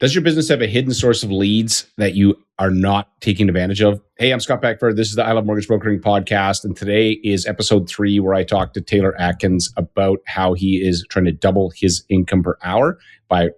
Does your business have a hidden source of leads that you are not taking advantage of? Hey, I'm Scott Beckford. This is the I Love Mortgage Brokering podcast. And today is episode 3, where I talk to Taylor Atkins about how he is trying to double his income per hour by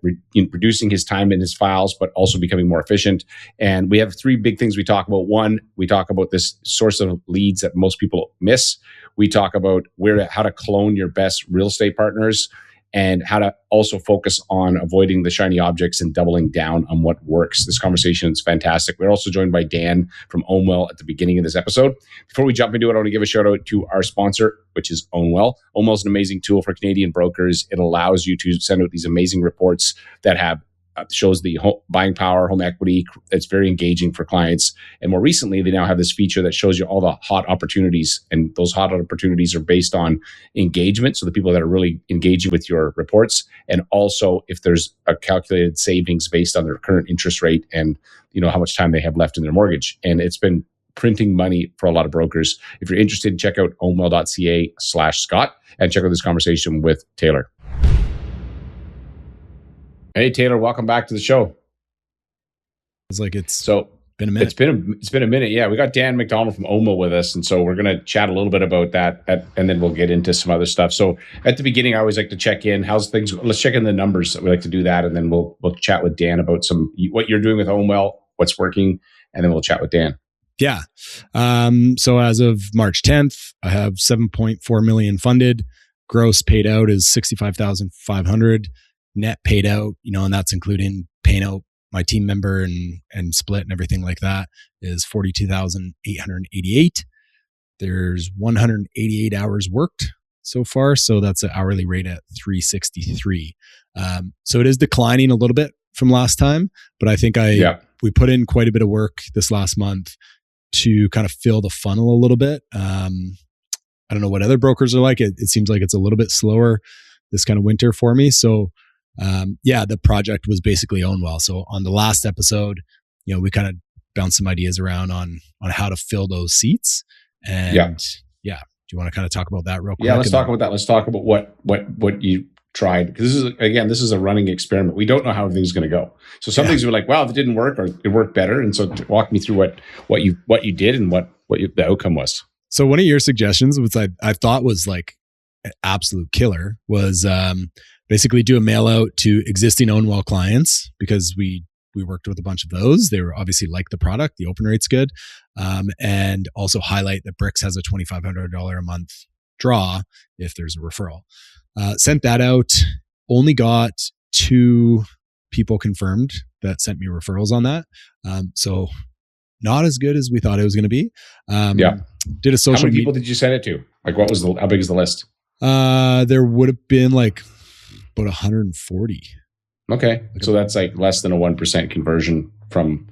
reducing his time in his files, but also becoming more efficient. And we have 3 big things we talk about. One, we talk about this source of leads that most people miss. We talk about how to clone your best real estate partners, and how to also focus on avoiding the shiny objects and doubling down on what works. This conversation is fantastic. We're also joined by Dan from Ownwell at the beginning of this episode. Before we jump into it, I want to give a shout out to our sponsor, which is Ownwell. Ownwell is an amazing tool for Canadian brokers. It allows you to send out these amazing reports that have shows the buying power, home equity. It's very engaging for clients. And more recently, they now have this feature that shows you all the hot opportunities. And those hot opportunities are based on engagement. So the people that are really engaging with your reports. And also if there's a calculated savings based on their current interest rate and how much time they have left in their mortgage. And it's been printing money for a lot of brokers. If you're interested, check out ownwell.ca/Scott and check out this conversation with Taylor. Hey, Taylor, welcome back to the show. It's like it's been a minute. It's been a minute. Yeah, we got Dan MacDonald from Ownwell with us. And so we're going to chat a little bit about that and then we'll get into some other stuff. So at the beginning, I always like to check in. How's things? Let's check in the numbers. We like to do that. And then we'll chat with Dan about what you're doing with Ownwell, what's working. And then we'll chat with Dan. Yeah. So as of March 10th, I have 7.4 million funded. Gross paid out is 65,500. Net paid out, and that's including paying out my team member and split and everything like that, is 42,888. There's 188 hours worked so far. So that's an hourly rate at $363. So it is declining a little bit from last time, but I think we put in quite a bit of work this last month to kind of fill the funnel a little bit. I don't know what other brokers are like. It seems like it's a little bit slower this kind of winter for me. So the project was basically Ownwell. So on the last episode, we kind of bounced some ideas around on how to fill those seats. And do you want to kind of talk about that real quick? Yeah, let's talk about that. Let's talk about what you tried. Because this is a running experiment. We don't know how everything's going to go. So some things were like, wow, that didn't work, or it worked better. And so walk me through what you did and what the outcome was. So one of your suggestions, which I thought was like an absolute killer, was basically do a mail out to existing Ownwell clients, because we worked with a bunch of those. They were obviously like the product, the open rate's good, and also highlight that Bricks has a $2,500 a month draw if there's a referral. Sent that out, only got 2 people confirmed that sent me referrals on that. So not as good as we thought it was going to be. Did a social. How many people did you send it to? Like, how big is the list? There would have been like about 140. Okay. So that's like less than a 1% conversion from,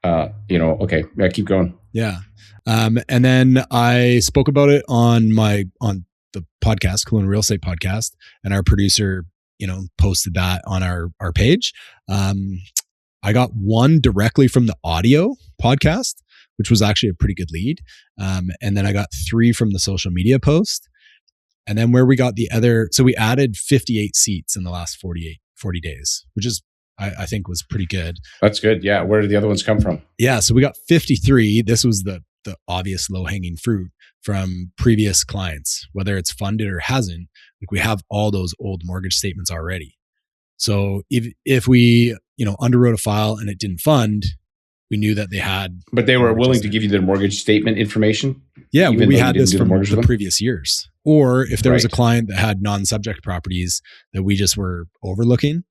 okay. Yeah, keep going. Yeah. And then I spoke about it on the podcast, Cologne Real Estate Podcast, and our producer, posted that on our page. I got 1 directly from the audio podcast, which was actually a pretty good lead. And then I got 3 from the social media post. And then where we got the other, so we added 58 seats in the last 40 days, which is, I think was pretty good. That's good. Yeah. Where did the other ones come from? Yeah. So we got 53. This was the obvious low hanging fruit from previous clients, whether it's funded or hasn't. Like, we have all those old mortgage statements already. So if we, underwrote a file and it didn't fund, we knew that they had. But they were willing to give you their mortgage statement information? Yeah, we had this from the previous years. Or if there was a client that had non-subject properties that we just were overlooking.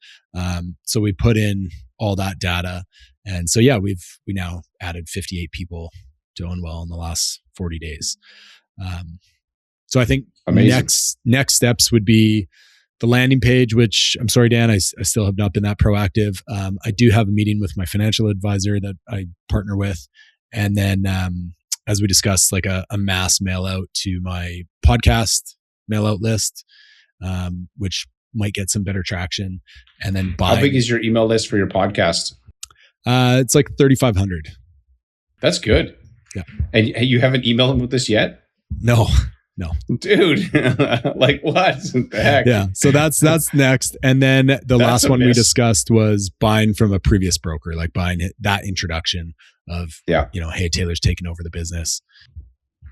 So we put in all that data. And so, we now added 58 people to Ownwell in the last 40 days. So I think next steps would be the landing page, which I'm sorry, Dan, I still have not been that proactive. I do have a meeting with my financial advisor that I partner with. And then, as we discussed, like a mass mail out to my podcast mail out list, which might get some better traction. And then how big is your email list for your podcast? It's like 3,500. That's good. Yeah. And you haven't emailed him with this yet? No. No. Dude, like what the heck? Yeah. So that's next. And then the last one we discussed was buying from a previous broker, like buying that introduction of, hey, Taylor's taking over the business.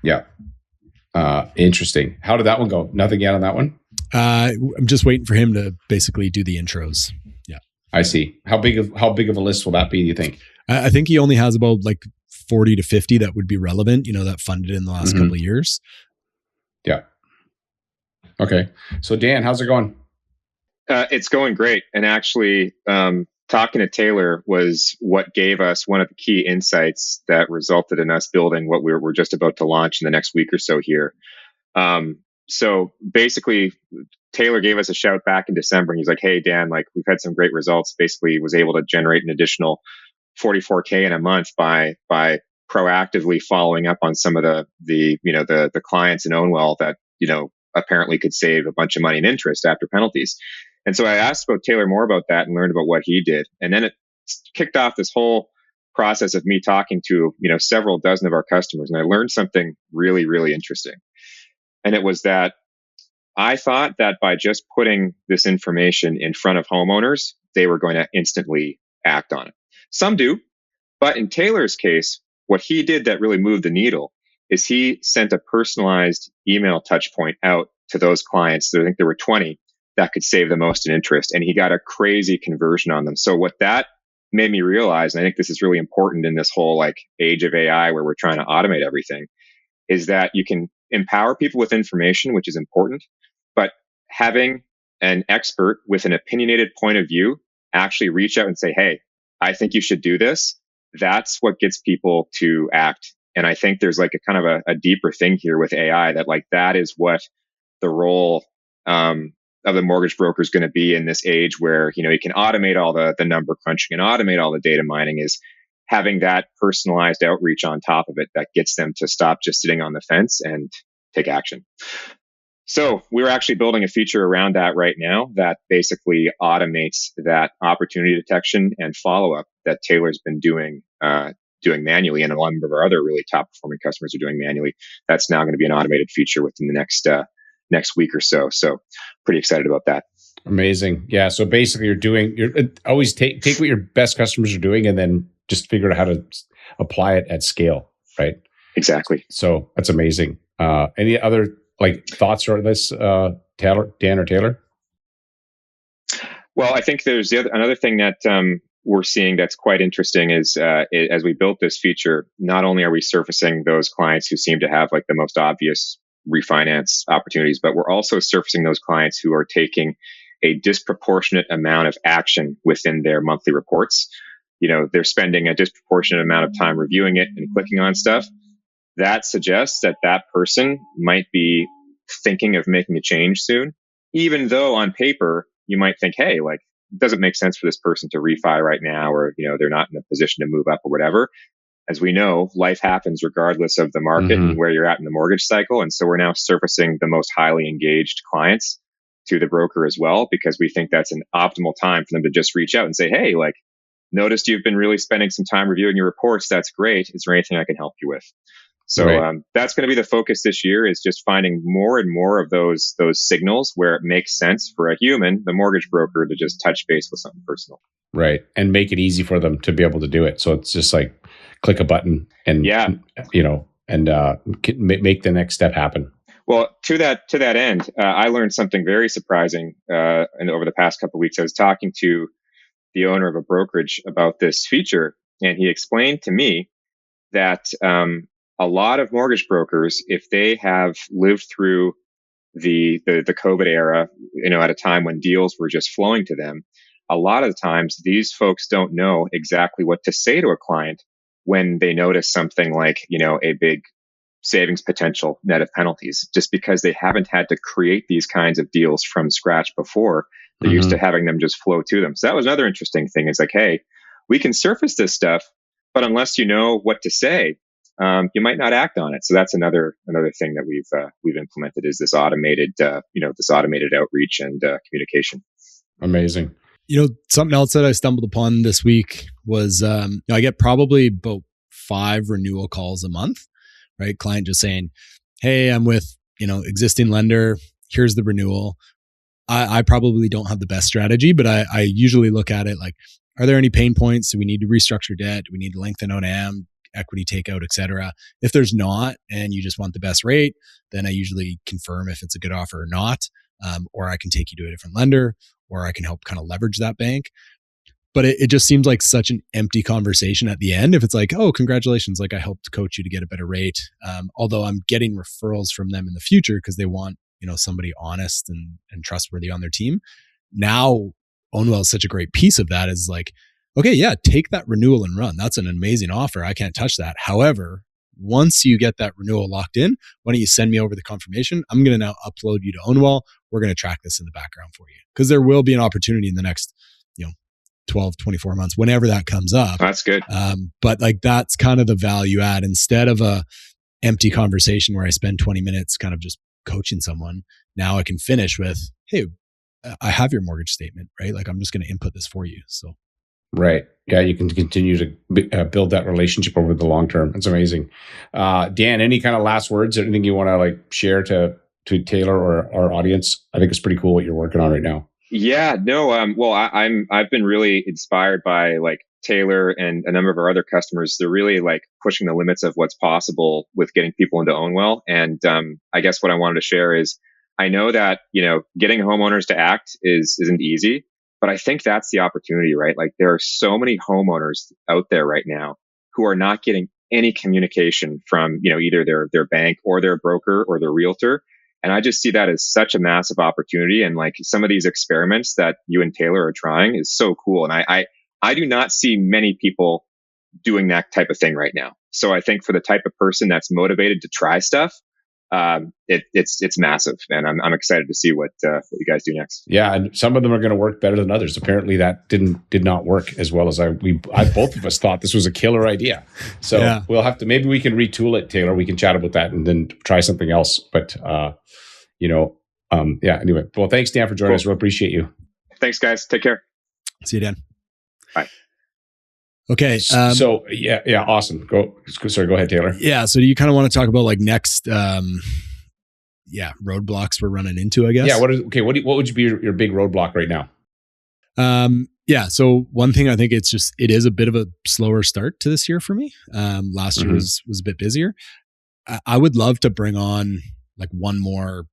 Yeah. Interesting. How did that one go? Nothing yet on that one? I'm just waiting for him to basically do the intros. Yeah. I see. How big of a list will that be, do you think? I think he only has about like 40 to 50 that would be relevant, that funded in the last couple of years. Yeah. Okay. So Dan, how's it going? It's going great. And actually, talking to Taylor was what gave us one of the key insights that resulted in us building what we're just about to launch in the next week or so here. So basically, Taylor gave us a shout back in December, and he's like, "Hey, Dan, like we've had some great results." Basically, was able to generate an additional $44K in a month by proactively following up on some of the clients in Ownwell that apparently could save a bunch of money in interest after penalties. And so I asked about Taylor more about that and learned about what he did. And then it kicked off this whole process of me talking to, several dozen of our customers. And I learned something really, really interesting. And it was that I thought that by just putting this information in front of homeowners, they were going to instantly act on it. Some do. But in Taylor's case, what he did that really moved the needle is he sent a personalized email touch point out to those clients. I think there were 20 that could save the most in interest. And he got a crazy conversion on them. So what that made me realize, and I think this is really important in this whole like age of AI where we're trying to automate everything, is that you can empower people with information, which is important, but having an expert with an opinionated point of view actually reach out and say, "Hey, I think you should do this." That's what gets people to act. And I think there's like a kind of a deeper thing here with AI that like that is what the role of the mortgage broker is going to be in this age where, you can automate all the number crunching and automate all the data mining, is having that personalized outreach on top of it that gets them to stop just sitting on the fence and take action. So we're actually building a feature around that right now that basically automates that opportunity detection and follow-up that Taylor's been doing manually, and a lot of our other really top performing customers are doing manually. That's now going to be an automated feature within the next week or so. So pretty excited about that. Amazing. Yeah. So basically you're always take what your best customers are doing and then just figure out how to apply it at scale. Right. Exactly. So that's amazing. Any other like thoughts on this, Dan or Taylor? Well, I think there's another thing that we're seeing that's quite interesting is as we built this feature, not only are we surfacing those clients who seem to have like the most obvious refinance opportunities, but we're also surfacing those clients who are taking a disproportionate amount of action within their monthly reports. They're spending a disproportionate amount of time reviewing it and clicking on stuff. That suggests that that person might be thinking of making a change soon, even though on paper you might think, hey, like, it doesn't make sense for this person to refi right now, or, they're not in a position to move up or whatever. As we know, life happens regardless of the market and where you're at in the mortgage cycle. And so we're now surfacing the most highly engaged clients to the broker as well, because we think that's an optimal time for them to just reach out and say, hey, like, noticed you've been really spending some time reviewing your reports. That's great. Is there anything I can help you with? So that's going to be the focus this year, is just finding more and more of those signals where it makes sense for a human, the mortgage broker, to just touch base with something personal. Right. And make it easy for them to be able to do it. So it's just like click a button and, make the next step happen. Well, to that end, I learned something very surprising. And over the past couple of weeks, I was talking to the owner of a brokerage about this feature, and he explained to me that a lot of mortgage brokers, if they have lived through the COVID era, at a time when deals were just flowing to them, a lot of the times these folks don't know exactly what to say to a client when they notice something like, a big savings potential net of penalties, just because they haven't had to create these kinds of deals from scratch before. They're used to having them just flow to them. So that was another interesting thing, is like, hey, we can surface this stuff, but unless you know what to say, you might not act on it. So that's another thing that we've implemented, is this automated outreach and communication. Amazing. Something else that I stumbled upon this week was I get probably about 5 renewal calls a month, right? Client just saying, hey, I'm with existing lender, here's the renewal. I probably don't have the best strategy, but I usually look at it like, are there any pain points? Do we need to restructure debt? Do we need to lengthen ONAM, equity takeout, et cetera? If there's not, and you just want the best rate, then I usually confirm if it's a good offer or not, or I can take you to a different lender, or I can help kind of leverage that bank. But it just seems like such an empty conversation at the end. If it's like, oh, congratulations, like I helped coach you to get a better rate. Although I'm getting referrals from them in the future because they want, somebody honest and trustworthy on their team. Now, Ownwell is such a great piece of that, is like, okay, yeah, take that renewal and run. That's an amazing offer. I can't touch that. However, once you get that renewal locked in, why don't you send me over the confirmation? I'm going to now upload you to Ownwell. We're going to track this in the background for you, because there will be an opportunity in the next, 12, 24 months, whenever that comes up. That's good. But like, that's kind of the value add. Instead of a empty conversation where I spend 20 minutes kind of just coaching someone, now I can finish with, hey, I have your mortgage statement, right? Like, I'm just going to input this for you. So, right. Yeah. You can continue to build that relationship over the long term. It's amazing. Dan, any kind of last words, anything you want to like share to Taylor or our audience? I think it's pretty cool what you're working on right now. Yeah, no. Well, I've been really inspired by like Taylor and a number of our other customers. They're really like pushing the limits of what's possible with getting people into Ownwell. And I guess what I wanted to share is, I know that getting homeowners to act isn't easy, but I think that's the opportunity, right? Like, there are so many homeowners out there right now who are not getting any communication from either their bank or their broker or their realtor. And I just see that as such a massive opportunity. And like, some of these experiments that you and Taylor are trying is so cool. And I do not see many people doing that type of thing right now. So I think for the type of person that's motivated to try stuff, it's massive. And I'm excited to see what you guys do next. Yeah. And some of them are going to work better than others. Apparently that did not work as well as both of us thought this was a killer idea. So yeah. We'll have to, maybe we can retool it, Taylor. We can chat about that and then try something else. But, yeah, anyway. Well, thanks, Dan, for joining us. We appreciate you. Thanks, guys. Take care. See you, Dan. Bye. Okay. So yeah, awesome. Go ahead, Taylor. Yeah. So do you kind of want to talk about like next, roadblocks we're running into, I guess? Yeah. What would be your big roadblock right now? Yeah. So one thing, I think it is a bit of a slower start to this year for me. Last year was a bit busier. I would love to bring on like one more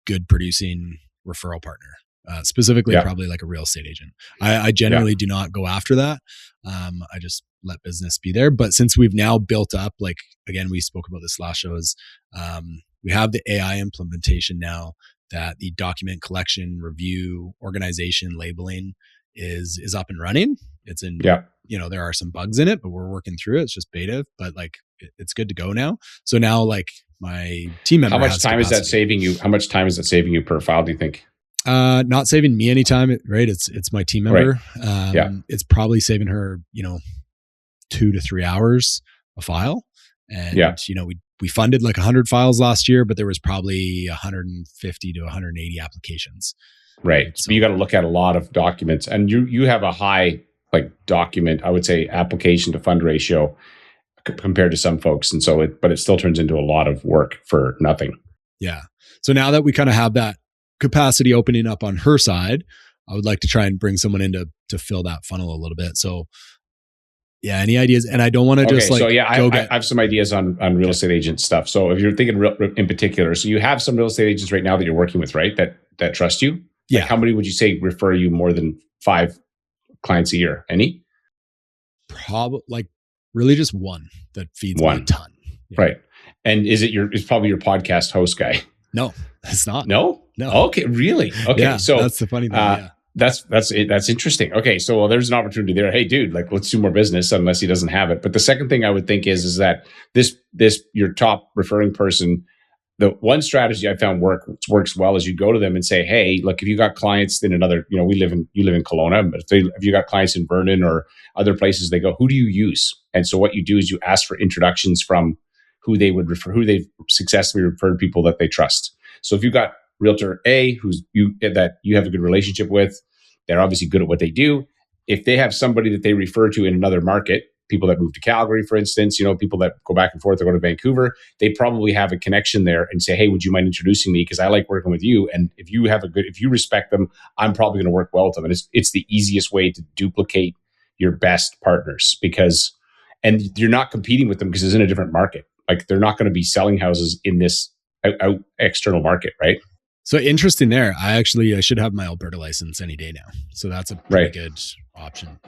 good producing referral partner. Specifically, probably like a real estate agent. I generally do not go after that. I just let business be there. But since we've now built up, like, again, we spoke about this last show, is we have the AI implementation now, that the document collection, review, organization, labeling is up and running. It's in, there are some bugs in it, but we're working through it. It's just beta, but like it's good to go now. So now, like, my team member, how much time is that saving you? How much time is that saving you per file, do you think? Not saving me any time, right? It's my team member. Right. It's probably saving her, 2 to 3 hours a file. And, we funded like 100 files last year, but there was probably 150 to 180 applications. Right. So you got to look at a lot of documents, and you have a high like document, I would say, application to fund ratio compared to some folks. And so but it still turns into a lot of work for nothing. Yeah. So now that we kind of have that capacity opening up on her side, I would like to try and bring someone in to fill that funnel a little bit. So yeah, any ideas? And I don't want to just like, I have some ideas on real estate agent stuff. So if you're thinking in particular, so you have some real estate agents right now that you're working with, right? That trust you. Yeah. Like, how many would you say refer you more than 5 clients a year? Any? Probably like really just one that feeds me a ton. Yeah. Right. And it's probably your podcast host guy. No, it's not. No. Okay. Really? Okay. Yeah, so that's the funny thing. That's interesting. Okay. So there's an opportunity there. Hey, dude, like, let's do more business, unless he doesn't have it. But the second thing I would think is that this your top referring person, the one strategy I found works well is you go to them and say, hey, look, if you got clients in another, you live in Kelowna, but if you got clients in Vernon or other places, they go, who do you use? And so what you do is you ask for introductions from who they've successfully referred people that they trust. So if you've got Realtor A, that you have a good relationship with, they're obviously good at what they do. If they have somebody that they refer to in another market, people that move to Calgary, for instance, people that go back and forth or go to Vancouver, they probably have a connection there and say, hey, would you mind introducing me? Because I like working with you. And if you respect them, I'm probably going to work well with them. And it's the easiest way to duplicate your best partners and you're not competing with them because it's in a different market. Like they're not going to be selling houses in this out external market, right? So interesting there. I should have my Alberta license any day now. So that's a pretty good option.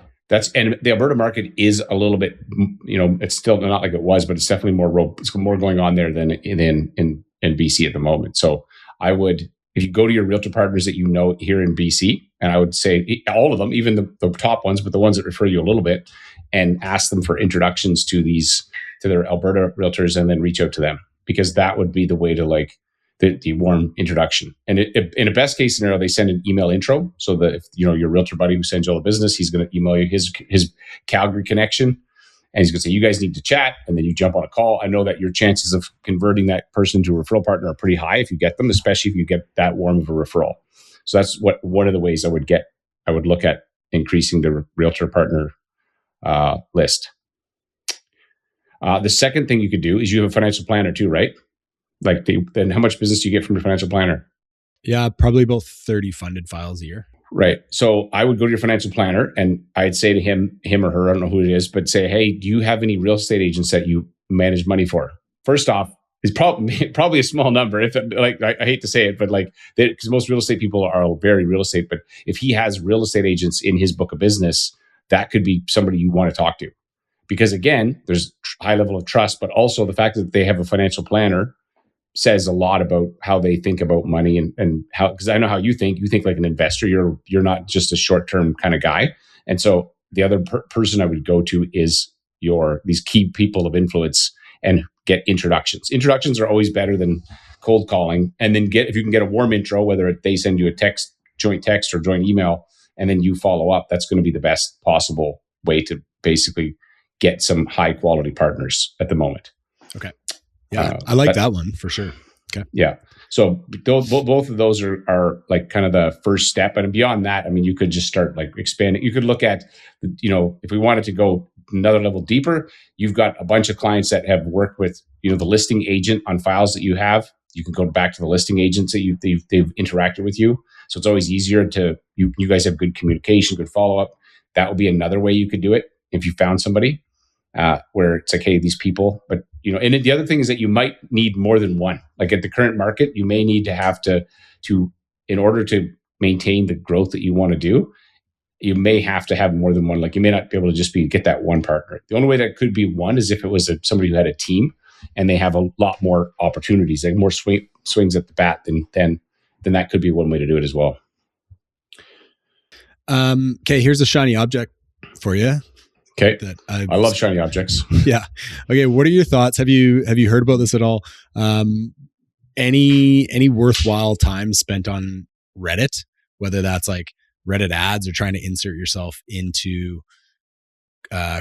And the Alberta market is a little bit, it's still not like it was, but it's definitely it's more going on there than in BC at the moment. So I would, if you go to your realtor partners that you know here in BC, and I would say all of them, even the top ones, but the ones that refer you a little bit, and ask them for introductions to their Alberta realtors, and then reach out to them, because that would be the way to like the warm introduction. And in a best case scenario, they send an email intro. So that if your realtor buddy who sends you all the business, he's going to email you his Calgary connection, and he's going to say, you guys need to chat, and then you jump on a call. I know that your chances of converting that person to a referral partner are pretty high if you get them, especially if you get that warm of a referral. So that's one of the ways I would look at increasing the realtor partner list. The second thing you could do is you have a financial planner too, right? Like then how much business do you get from your financial planner? Yeah, probably about 30 funded files a year. Right. So I would go to your financial planner and I'd say to him or her, I don't know who it is, but say, hey, do you have any real estate agents that you manage money for? First off, it's probably a small number. If I hate to say it, but because most real estate people are very real estate, but if he has real estate agents in his book of business, that could be somebody you want to talk to, because again, there's high level of trust, but also the fact that they have a financial planner says a lot about how they think about money and how, because I know how you think like an investor. You're not just a short-term kind of guy. And so the other person I would go to is these key people of influence and get introductions. Introductions are always better than cold calling. And then if you can get a warm intro, whether they send you a joint text or joint email, and then you follow up, that's going to be the best possible way to basically get some high quality partners at the moment. Okay. Yeah, I like that one for sure. Okay. Yeah. So both of those are like kind of the first step. And beyond that, I mean, you could just start like expanding. You could look at, if we wanted to go another level deeper, you've got a bunch of clients that have worked with, the listing agent on files that you have. You can go back to the listing agents that they've interacted with you. So it's always easier you guys have good communication, good follow-up. That would be another way you could do it if you found somebody where it's like, hey, these people, but and the other thing is that you might need more than one. Like at the current market, you may need to have to in order to maintain the growth that you want to do, you may have to have more than one. Like you may not be able to just get that one partner. The only way that could be one is if it was somebody who had a team and they have a lot more opportunities, like more swings at the bat, then that could be one way to do it as well. Okay, here's a shiny object for you. Okay. I love shiny objects. Yeah. Okay. What are your thoughts? Have you heard about this at all? Any worthwhile time spent on Reddit, whether that's like Reddit ads or trying to insert yourself into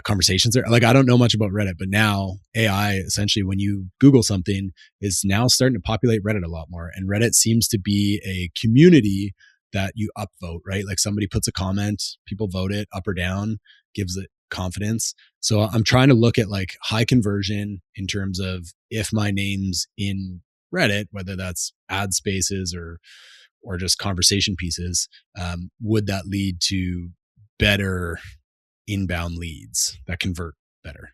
conversations there? Like, I don't know much about Reddit, but now AI, essentially, when you Google something, is now starting to populate Reddit a lot more. And Reddit seems to be a community that you upvote, right? Like somebody puts a comment, people vote it up or down, gives it confidence. So I'm trying to look at like high conversion in terms of if my name's in Reddit, whether that's ad spaces or just conversation pieces, would that lead to better inbound leads that convert better?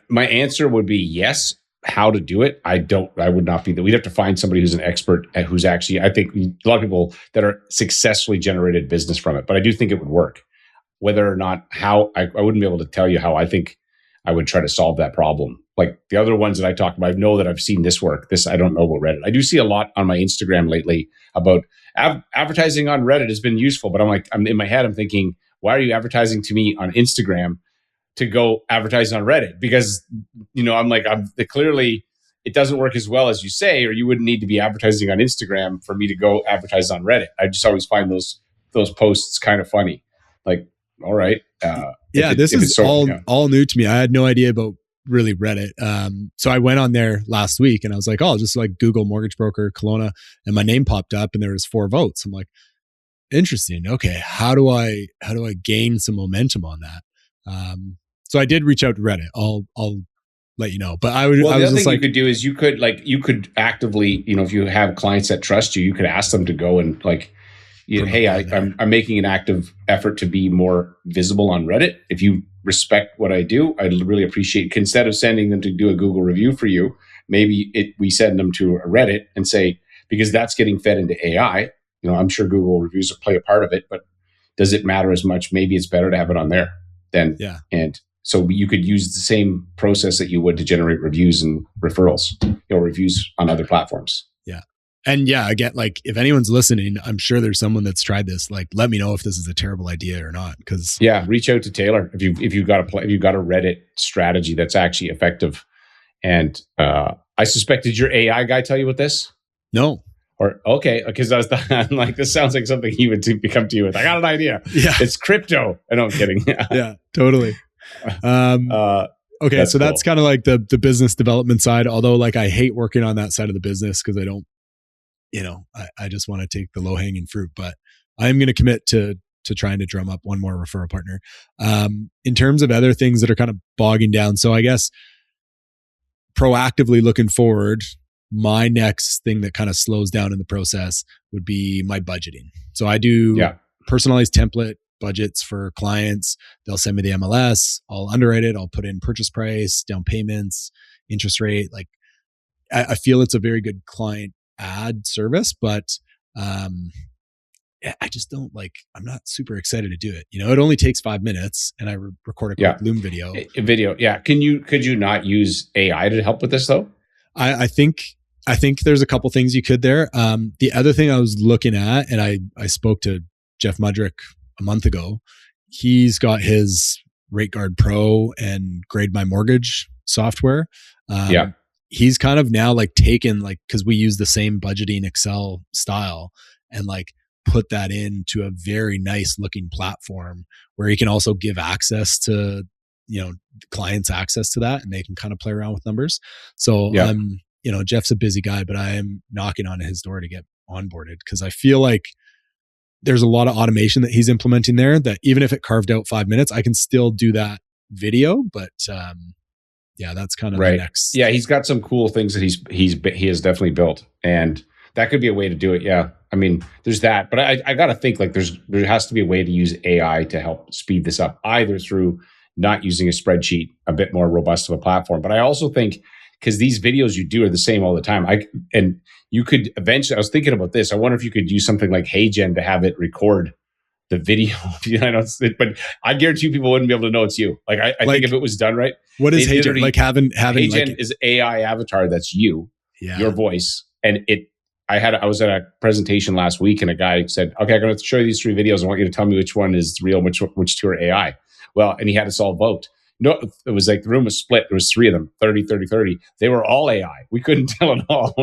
My answer would be yes. How to do it, I would not be that. We'd have to find somebody who's an expert, who's actually, I think a lot of people that are successfully generated business from it, but I do think it would work. Whether or not how, I wouldn't be able to tell you how I think I would try to solve that problem. Like the other ones that I talked about, I know that I've seen this work. I don't know about Reddit. I do see a lot on my Instagram lately about advertising on Reddit has been useful, but I'm in my head, I'm thinking, why are you advertising to me on Instagram to go advertise on Reddit? Because, clearly it doesn't work as well as you say, or you wouldn't need to be advertising on Instagram for me to go advertise on Reddit. I just always find those posts kind of funny. Like, all right. This is all new to me. I had no idea about really Reddit. So I went on there last week and I was like, oh, I'll just like Google mortgage broker Kelowna, and my name popped up and there was 4 votes. I'm like, interesting. Okay. How do I gain some momentum on that? So I did reach out to Reddit. I'll let you know. But I would. Well, I the was other just thing like, you could do is you could actively, if you have clients that trust you, you could ask them to go and hey, I'm making an active effort to be more visible on Reddit. If you respect what I do, I'd really appreciate, instead of sending them to do a Google review for you, maybe we send them to a Reddit and say, because that's getting fed into AI. I'm sure Google reviews play a part of it, but does it matter as much? Maybe it's better to have it on there than, and so you could use the same process that you would to generate reviews and referrals, reviews on other platforms. Yeah. And again, like if anyone's listening, I'm sure there's someone that's tried this. Like, let me know if this is a terrible idea or not. Because reach out to Taylor if you've got a Reddit strategy that's actually effective. And I suspect, did your AI guy tell you about this? No. Or okay, because I'm like, this sounds like something he would come to you with. I got an idea. Yeah, it's crypto. No, I'm kidding. Yeah, totally. Okay, so that's kind of like the business development side. Although, like, I hate working on that side of the business because I don't, I just want to take the low hanging fruit. But I am going to commit to trying to drum up one more referral partner. In terms of other things that are kind of bogging down, so I guess proactively looking forward, my next thing that kind of slows down in the process would be my budgeting. So I do personalized template budgets for clients. They'll send me the MLS. I'll underwrite it. I'll put in purchase price, down payments, interest rate. Like I feel it's a very good client ad service, but I just don't I'm not super excited to do it. It only takes 5 minutes and I record a quick Loom video. Yeah. Could you not use AI to help with this though? I think there's a couple things you could there. The other thing I was looking at, and I spoke to Jeff Mudrick a month ago. He's got his RateGuard Pro and Grade My Mortgage software. He's kind of now taken because we use the same budgeting Excel style and put that into a very nice looking platform where he can also give access to clients access to that, and they can kind of play around with numbers. So Jeff's a busy guy, but I am knocking on his door to get onboarded because I feel like there's a lot of automation that he's implementing there that even if it carved out 5 minutes, I can still do that video. But that's kind of the next. Yeah, he's got some cool things that he has definitely built, and that could be a way to do it. Yeah, I mean, there's that, but I got to think there has to be a way to use AI to help speed this up, either through not using a spreadsheet, a bit more robust of a platform. But I also think, because these videos you do are the same all the time, and you could eventually, I was thinking about this, I wonder if you could use something like HeyGen to have it record the video. But I guarantee you people wouldn't be able to know it's you. I think if it was done right. What is HeyGen? HeyGen is AI avatar that's you, your voice. And I was at a presentation last week and a guy said, okay, I'm going to show you these 3 videos. I want you to tell me which one is real and which 2 are AI. Well, and he had us all vote. No, it was the room was split. There was 3 of them, 30, 30, 30. They were all AI. We couldn't tell at all.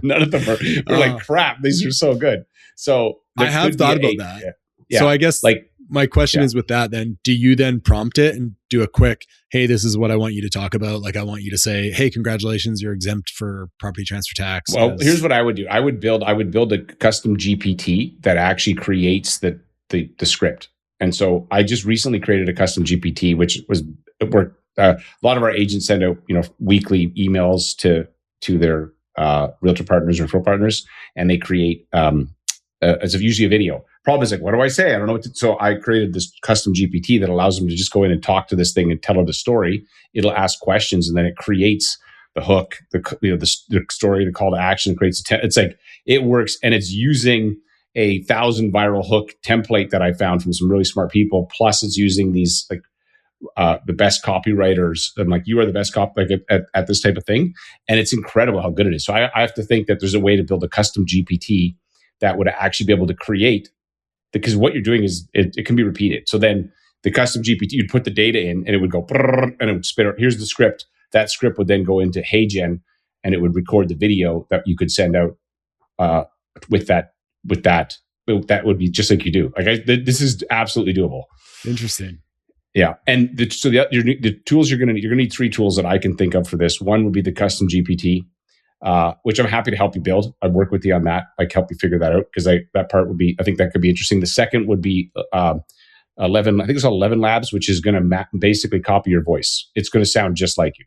None of them were crap. These are so good. So I have thought about that. Yeah. So I guess my question is with that then, do you then prompt it and do a quick, hey, this is what I want you to talk about. I want you to say, hey, congratulations, you're exempt for property transfer tax. Well, here's what I would do. I would build a custom GPT that actually creates the script. And so I just recently created a custom GPT, which was where a lot of our agents send out, weekly emails to their realtor partners or referral partners, and they create as usually a video. Problem is what do I say? I don't know what to, so I created this custom GPT that allows them to just go in and talk to this thing and tell it a story. It'll ask questions and then it creates the hook, the story, the call to action, creates it works, and it's using a 1,000 viral hook template that I found from some really smart people. Plus, it's using these the best copywriters. I'm you are the best at this type of thing, and it's incredible how good it is. So I have to think that there's a way to build a custom GPT that would actually be able to create, because what you're doing is it can be repeated. So then the custom GPT, you'd put the data in, and it would go and it would spit out. Here's the script. That script would then go into HeyGen, and it would record the video that you could send out with that. That would be just like you do. This is absolutely doable. Interesting. Yeah, and the tools you're going to need 3 tools that I can think of for this. One would be the custom GPT, which I'm happy to help you build. I'd work with you on that, help you figure that out, because that part would be, I think that could be interesting. The second would be 11, I think it's 11 labs, which is going to basically copy your voice. It's going to sound just like you.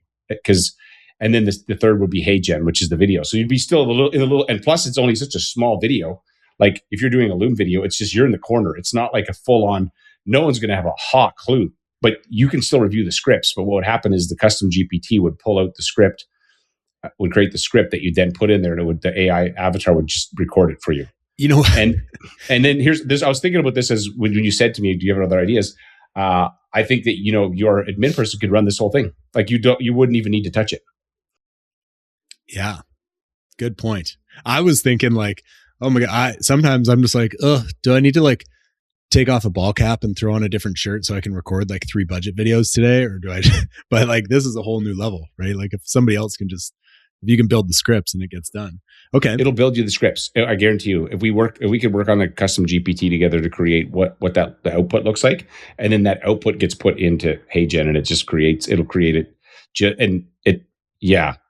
And then the third would be HeyGen, which is the video. So you'd be still in a little, and plus it's only such a small video. Like if you're doing a Loom video, it's just you're in the corner. It's not like a full on, no one's going to have a hot clue, but you can still review the scripts. But what would happen is the custom GPT would pull out the script, would create the script that you then put in there, and the AI avatar would just record it for you. And then here's this. I was thinking about this as when you said to me, "Do you have other ideas?" I think that your admin person could run this whole thing. Like you wouldn't even need to touch it. Yeah, good point. I was thinking like, oh my god. Sometimes I'm just like, do I need to like take off a ball cap and throw on a different shirt so I can record like 3 budget videos today, or do I? But like this is a whole new level, right? Like if somebody else can just. If you can build the scripts and it gets done. Okay. It'll build you the scripts. I guarantee you, if we could work on a custom GPT together to create what the output looks like. And then that output gets put into HeyGen and it'll create it. And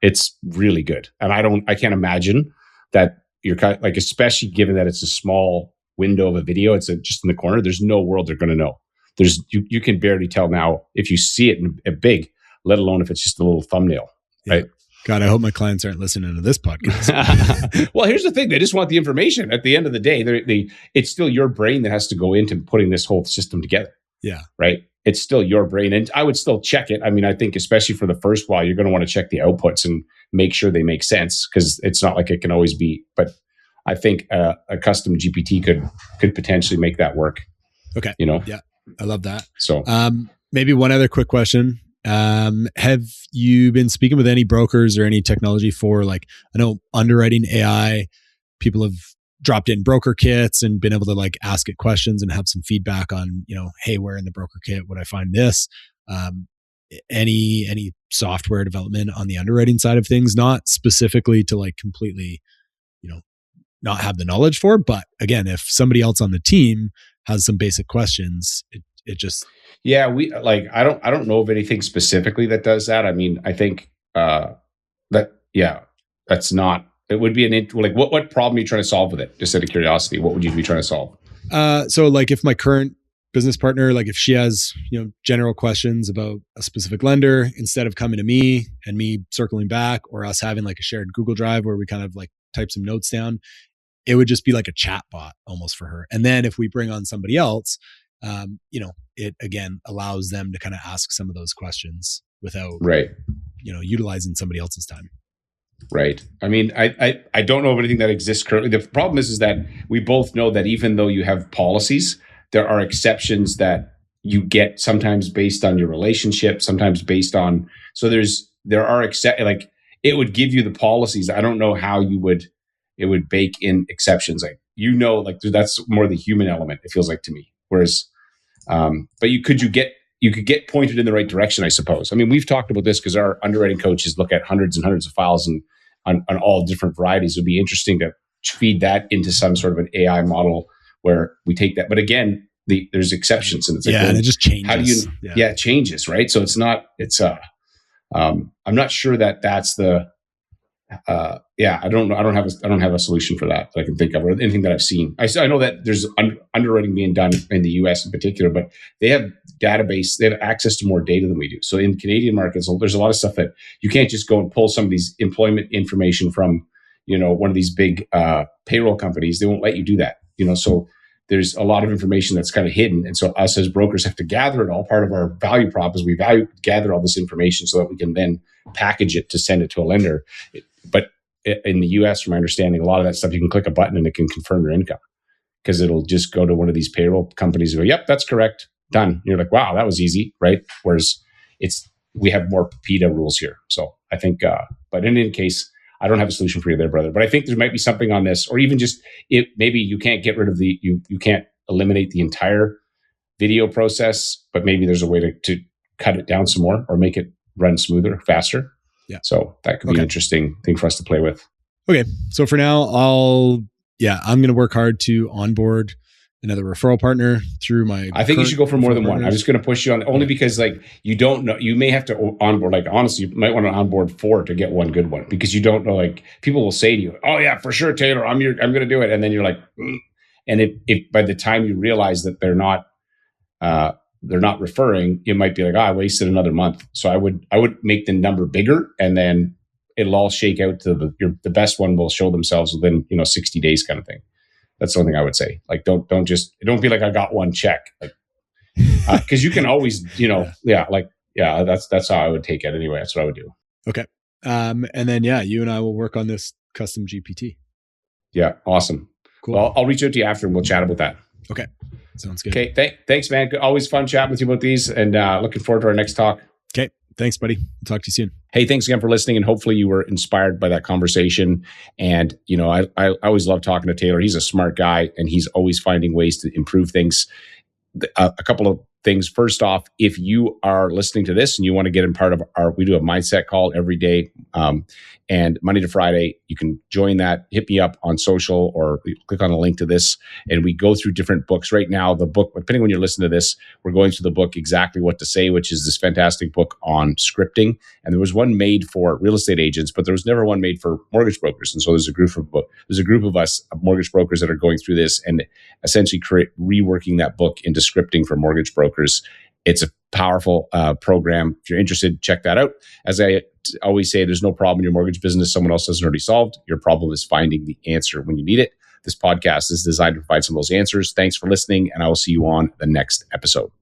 it's really good. And I can't imagine that you're like, especially given that it's a small window of a video, it's just in the corner. There's no world they're going to know. You can barely tell now if you see it in big, let alone if it's just a little thumbnail, right? God, I hope my clients aren't listening to this podcast. Well, here's the thing. They just want the information. At the end of the day, it's still your brain that has to go into putting this whole system together. Yeah. Right? It's still your brain. And I would still check it. I mean, I think especially for the first while, you're going to want to check the outputs and make sure they make sense, because it's not like it can always be. But I think a custom GPT could potentially make that work. Okay. Yeah, I love that. So maybe one other quick question. Have you been speaking with any brokers or any technology for, like, I know underwriting AI, people have dropped in broker kits and been able to like ask it questions and have some feedback on, hey, where in the broker kit would I find this? Any software development on the underwriting side of things, not specifically to like completely, not have the knowledge for, but again, if somebody else on the team has some basic questions, it just. Yeah, I don't know of anything specifically that does that. I mean, I think that's not. It would be what problem are you trying to solve with it? Just out of curiosity, what would you be trying to solve? So like if my current business partner, like if she has, general questions about a specific lender, instead of coming to me and me circling back, or us having like a shared Google Drive where we kind of like type some notes down, it would just be like a chat bot almost for her. And then if we bring on somebody else, it again allows them to kind of ask some of those questions without, utilizing somebody else's time. Right. I mean, I don't know of anything that exists currently. The problem is that we both know that even though you have policies, there are exceptions that you get sometimes based on your relationship, sometimes based on, so there are like it would give you the policies. I don't know how it would bake in exceptions. Like, like that's more the human element, it feels like to me. Whereas, but you could get pointed in the right direction, I suppose. I mean, we've talked about this because our underwriting coaches look at hundreds and hundreds of files and on all different varieties. It would be interesting to feed that into some sort of an AI model where we take that. But again, there's exceptions, and it's like, and it just changes. How do you? Yeah, it changes, right? So it's not. I'm not sure that that's the. I don't know. I don't have a solution for that I can think of, or anything that I've seen. I know that there's underwriting being done in the U.S. in particular, but they have database. They have access to more data than we do. So in Canadian markets, there's a lot of stuff that you can't just go and pull somebody's employment information from, one of these big payroll companies. They won't let you do that. So there's a lot of information that's kind of hidden, and so us as brokers have to gather it all. Part of our value prop is we gather all this information so that we can then package it to send it to a lender. But in the US, from my understanding, a lot of that stuff, you can click a button and it can confirm your income, because it'll just go to one of these payroll companies and go, yep, that's correct, done. And you're like, wow, that was easy, right? Whereas we have more PETA rules here. So I think, but in any case, I don't have a solution for you there, brother. But I think there might be something on this, or even just maybe you can't get rid of you can't eliminate the entire video process, but maybe there's a way to cut it down some more or make it run smoother, faster. Yeah. So that could be an interesting thing for us to play with. Okay. So for now, I'm going to work hard to onboard another referral partner through my. I think you should go for more than one. I'm just going to push you on only because you don't know, you may have to onboard, honestly, you might want to onboard 4 to get one good one, because you don't know, people will say to you, oh yeah, for sure, Taylor, I'm going to do it. And then you're like, and if by the time you realize that they're not they're not referring, it might be like, I wasted another month. So I would make the number bigger, and then it'll all shake out to the best one will show themselves within 60 days kind of thing. That's the only thing I would say. Like, don't be like, I got one check, like, because you can always, that's how I would take it anyway. That's what I would do. Okay. And then, you and I will work on this custom GPT. Yeah. Awesome. Cool. Well, I'll reach out to you after and we'll chat about that. Okay. Sounds good. Okay. Thanks, man. Always fun chatting with you about these, and looking forward to our next talk. Okay. Thanks, buddy. I'll talk to you soon. Hey, thanks again for listening, and hopefully you were inspired by that conversation. And, I always love talking to Taylor. He's a smart guy, and he's always finding ways to improve things. A couple of things. First off, if you are listening to this and you want to get in part of we do a mindset call every day, and Monday to Friday. You can join that. Hit me up on social or click on a link to this, and we go through different books. Right now, the book, depending when you're listening to this, we're going through the book Exactly What to Say, which is this fantastic book on scripting. And there was one made for real estate agents, but there was never one made for mortgage brokers. And so there's a group of us mortgage brokers that are going through this and essentially reworking that book into scripting for mortgage brokers. It's a powerful program. If you're interested, check that out. As I always say, there's no problem in your mortgage business someone else hasn't already solved. Your problem is finding the answer when you need it. This podcast is designed to provide some of those answers. Thanks for listening, and I will see you on the next episode.